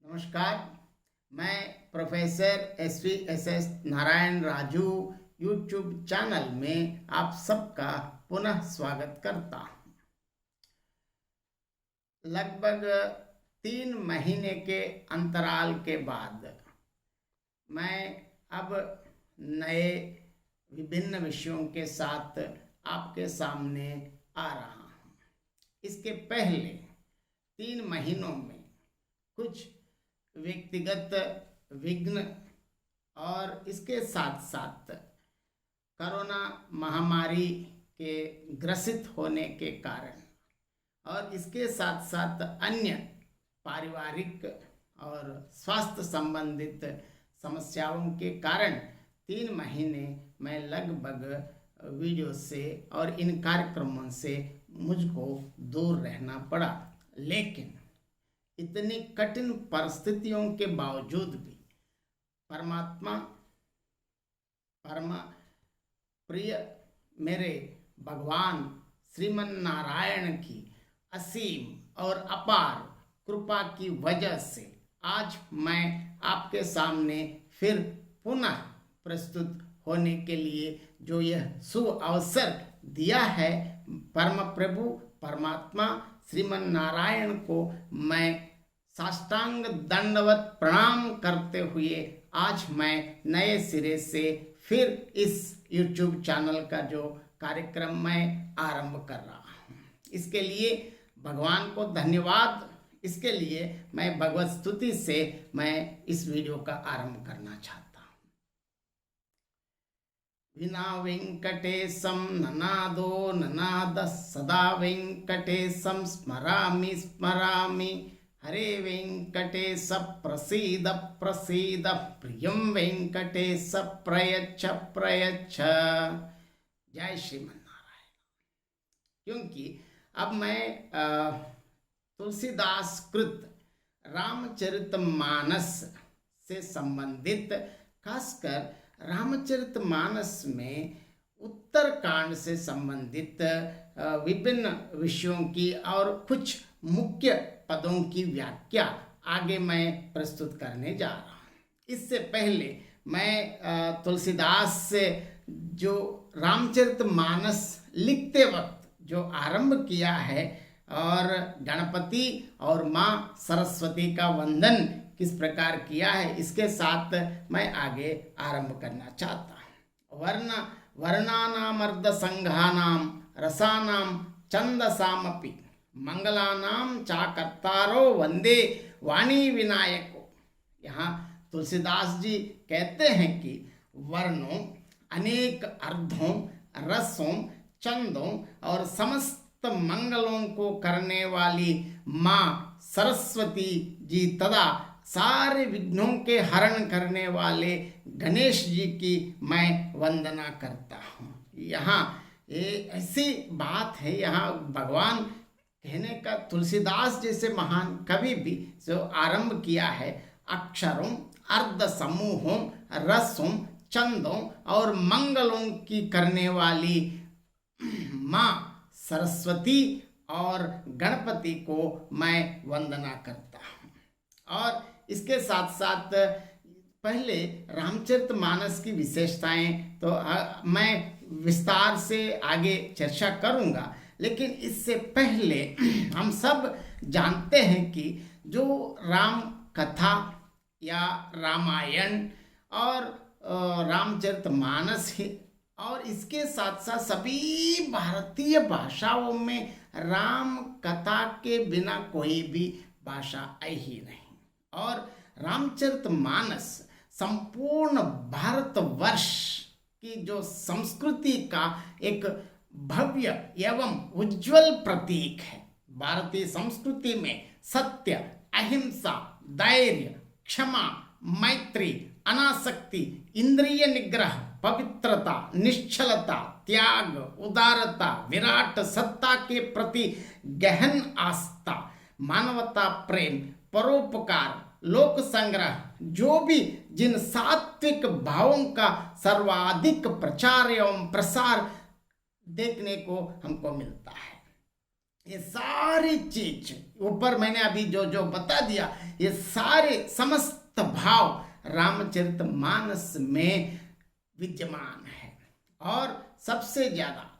नमस्कार। मैं professor S Narayan Raju YouTube channel में आप सबका पुनः स्वागत करता हूँ। लगभग 3 महीने के अंतराल के बाद मैं अब नए विभिन्न विषयों के साथ आपके सामने आ रहा हूँ। इसके पहले 3 महीनों में कुछ व्यक्तिगत विघ्न और इसके साथ साथ कोरोना महामारी के ग्रसित होने के कारण और इसके साथ साथ अन्य पारिवारिक और स्वास्थ्य संबंधित समस्याओं के कारण 3 महीने मैं लगभग वीडियो से और इन कार्यक्रमों से मुझको दूर रहना पड़ा। लेकिन इतनी कठिन परिस्थितियों के बावजूद भी परमात्मा परम प्रिय मेरे भगवान श्रीमन नारायण की असीम और अपार कृपा की वजह से आज मैं आपके सामने फिर पुनः प्रस्तुत होने के लिए जो यह शुभ अवसर दिया है, परम प्रभु परमात्मा श्रीमन नारायण को मैं साष्टांग दंडवत प्रणाम करते हुए आज मैं नए सिरे से फिर इस YouTube चैनल का जो कार्यक्रम मैं आरंभ कर रहा हूँ, इसके लिए भगवान को धन्यवाद। इसके लिए मैं भगवत स्तुति से मैं इस वीडियो का आरंभ करना चाहता हूँ। विना वेंकटेशम ननादो ननाद सदा वेंकटेशम स्मरामि स्मरामि हरे वेंकटेश प्रसीद प्रसीद प्रियम वेंकटेश प्रयच्छ प्रयच्छ। जय श्रीमन नारायण। क्योंकि अब मैं तुलसीदास कृत रामचरितमानस से संबंधित, खासकर रामचरितमानस में उत्तरकांड से संबंधित विभिन्न विषयों की और कुछ मुख्य पदों की व्याख्या आगे मैं प्रस्तुत करने जा रहा हूँ। इससे पहले मैं तुलसीदास से जो रामचरितमानस लिखते वक्त जो आरंभ किया है और गणपति और माँ सरस्वती का वंदन किस प्रकार किया है, इसके साथ मैं आगे आरंभ करना चाहता हूँ। वर्णानामर्ध संघानाम रसानाम छंदसामपि मंगलानाम चाकर्तारो वंदे वाणी विनायको। यहाँ तुलसीदास जी कहते हैं कि वर्णों, अनेक अर्धों, रसों, छंदों और समस्त मंगलों को करने वाली माँ सरस्वती जी तथा सारे विघ्नों के हरण करने वाले गणेश जी की मैं वंदना करता हूँ। यहाँ ये ऐसी बात है, यहाँ भगवान कहने का, तुलसीदास जैसे महान कवि भी जो आरंभ किया है अक्षरों, अर्ध समूहों, रसों, छंदों और मंगलों की करने वाली माँ सरस्वती और गणपति को मैं वंदना करता हूँ। और इसके साथ साथ पहले रामचरितमानस की विशेषताएं तो मैं विस्तार से आगे चर्चा करूंगा, लेकिन इससे पहले हम सब जानते हैं कि जो राम कथा या रामायण और रामचरितमानस है और इसके साथ साथ सभी भारतीय भाषाओं में राम कथा के बिना कोई भी भाषा आई ही नहीं। और रामचरितमानस संपूर्ण भारतवर्ष की जो संस्कृति का एक भव्य एवं उज्जवल प्रतीक है। भारतीय संस्कृति में सत्य, अहिंसा, धैर्य, क्षमा, मैत्री, अनासक्ति, इंद्रिय निग्रह, पवित्रता, निश्चलता, त्याग, उदारता, विराट सत्ता के प्रति गहन आस्था, मानवता प्रेम, परोपकार, लोक संग्रह, जो भी जिन सात्विक भावों का सर्वाधिक प्रचार एवं प्रसार देखने को हमको मिलता है। ये सारी चीज ऊपर मैंने अभी जो जो बता दिया, ये सारे समस्त भाव रामचरितमानस में विद्यमान है। और सबसे ज्यादा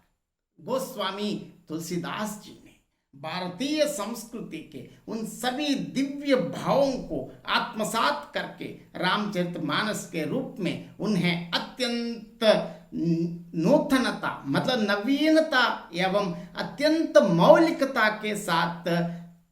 गोस्वामी तुलसीदास जी ने भारतीय संस्कृति के उन सभी दिव्य भावों को आत्मसात करके रामचरितमानस के रूप में उन्हें अत्यंत नूतनता मतलब नवीनता एवं अत्यंत मौलिकता के साथ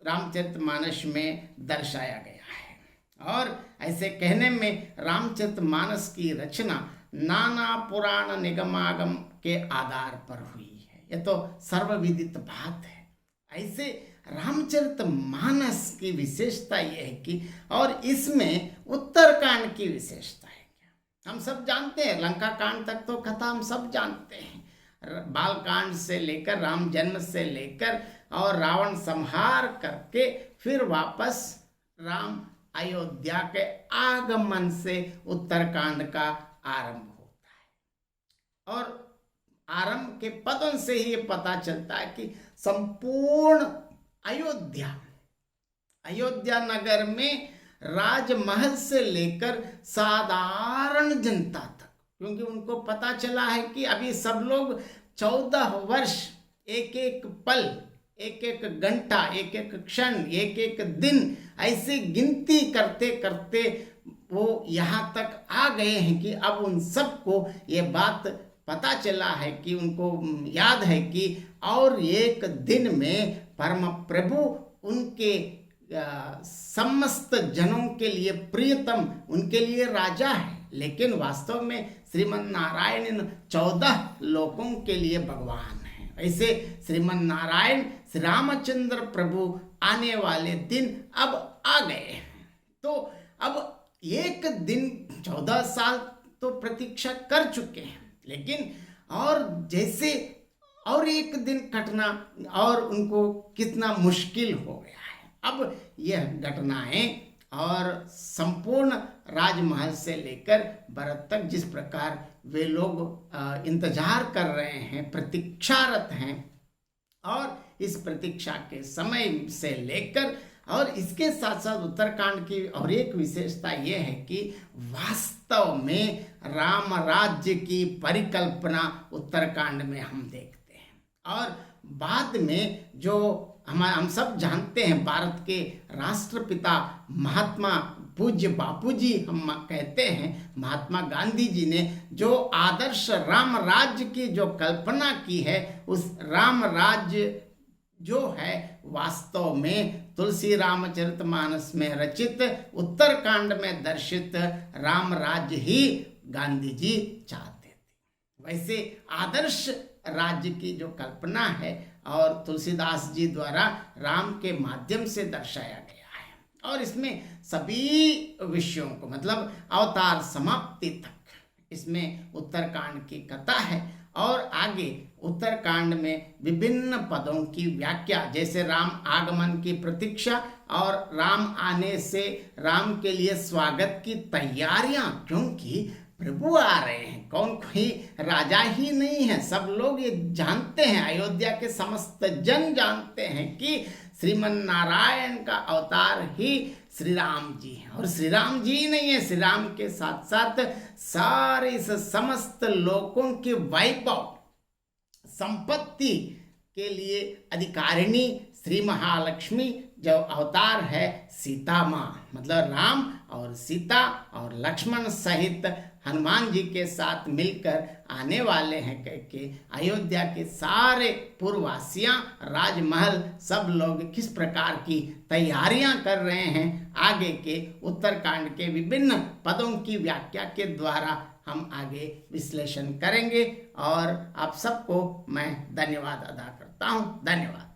रामचरितमानस में दर्शाया गया है। और ऐसे कहने में रामचरितमानस की रचना नाना पुराण निगमागम के आधार पर हुई है, यह तो सर्वविदित बात है। ऐसे रामचरितमानस की विशेषता यह है कि और इसमें उत्तरकांड की विशेषता है क्या, हम सब जानते हैं, लंका कांड तक तो कथा हम सब जानते हैं, बाल कांड से लेकर राम जन्म से लेकर और रावण संहार करके फिर वापस राम अयोध्या के आगमन से उत्तरकांड का आरंभ होता है। और आरंभ के पदों से ही ये पता चलता है कि संपूर्ण अयोध्या नगर में राजमहल से लेकर साधारण जनता तक, क्योंकि उनको पता चला है कि अभी सब लोग 14 वर्ष एक एक पल, एक एक घंटा, एक एक क्षण, एक एक दिन ऐसे गिनती करते करते वो यहाँ तक आ गए हैं कि अब उन सबको ये बात पता चला है कि उनको याद है कि और एक दिन में परम प्रभु उनके समस्त जनों के लिए प्रियतम, उनके लिए राजा है, लेकिन वास्तव में श्रीमन नारायण इन 14 लोकों के लिए भगवान है। ऐसे श्रीमन नारायण श्री रामचंद्र प्रभु आने वाले दिन अब आ गए हैं। तो अब एक दिन 14 साल तो प्रतीक्षा कर चुके हैं, लेकिन और जैसे और एक दिन कटना और उनको कितना मुश्किल हो गया है। अब यह घटनाएं और संपूर्ण राजमहल से लेकर भरत तक जिस प्रकार वे लोग इंतजार कर रहे हैं, प्रतीक्षारत हैं, और इस प्रतीक्षा के समय से लेकर और इसके साथ साथ उत्तरकांड की और एक विशेषता यह है कि वास्तव में राम राज्य की परिकल्पना उत्तरकांड में हम देखते हैं। और बाद में जो हम सब जानते हैं, भारत के राष्ट्रपिता महात्मा पूज्य बापूजी हम कहते हैं, महात्मा गांधी जी ने जो आदर्श राम राज्य की जो कल्पना की है, उस राम राज्य जो है वास्तव में तुलसी रामचरितमानस में रचित उत्तरकांड में दर्शित राम राज्य ही गांधी जी चाहते थे। वैसे आदर्श राज्य की जो कल्पना है और तुलसीदास जी द्वारा राम के माध्यम से दर्शाया गया है, और इसमें सभी विषयों को मतलब अवतार समाप्ति तक इसमें उत्तरकांड की कथा है। और आगे उत्तरकांड में विभिन्न पदों की व्याख्या, जैसे राम आगमन की प्रतीक्षा और राम आने से राम के लिए स्वागत की तैयारियां, क्योंकि प्रभु आ रहे हैं, कौन कोई राजा ही नहीं है, सब लोग ये जानते हैं, अयोध्या के समस्त जन जानते हैं कि श्रीमन नारायण का अवतार ही श्री राम जी हैं। और श्री राम जी ही नहीं है, श्री राम के साथ साथ सारे इस समस्त लोगों के वैभव संपत्ति के लिए अधिकारिणी श्री महालक्ष्मी जो अवतार है सीता माँ, मतलब राम और सीता और लक्ष्मण सहित हनुमान जी के साथ मिलकर आने वाले हैं, करके अयोध्या के सारे पूर्ववासियां, राजमहल, सब लोग किस प्रकार की तैयारियां कर रहे हैं, आगे के उत्तरकांड के विभिन्न पदों की व्याख्या के द्वारा हम आगे विश्लेषण करेंगे। और आप सबको मैं धन्यवाद अदा करता हूं। धन्यवाद।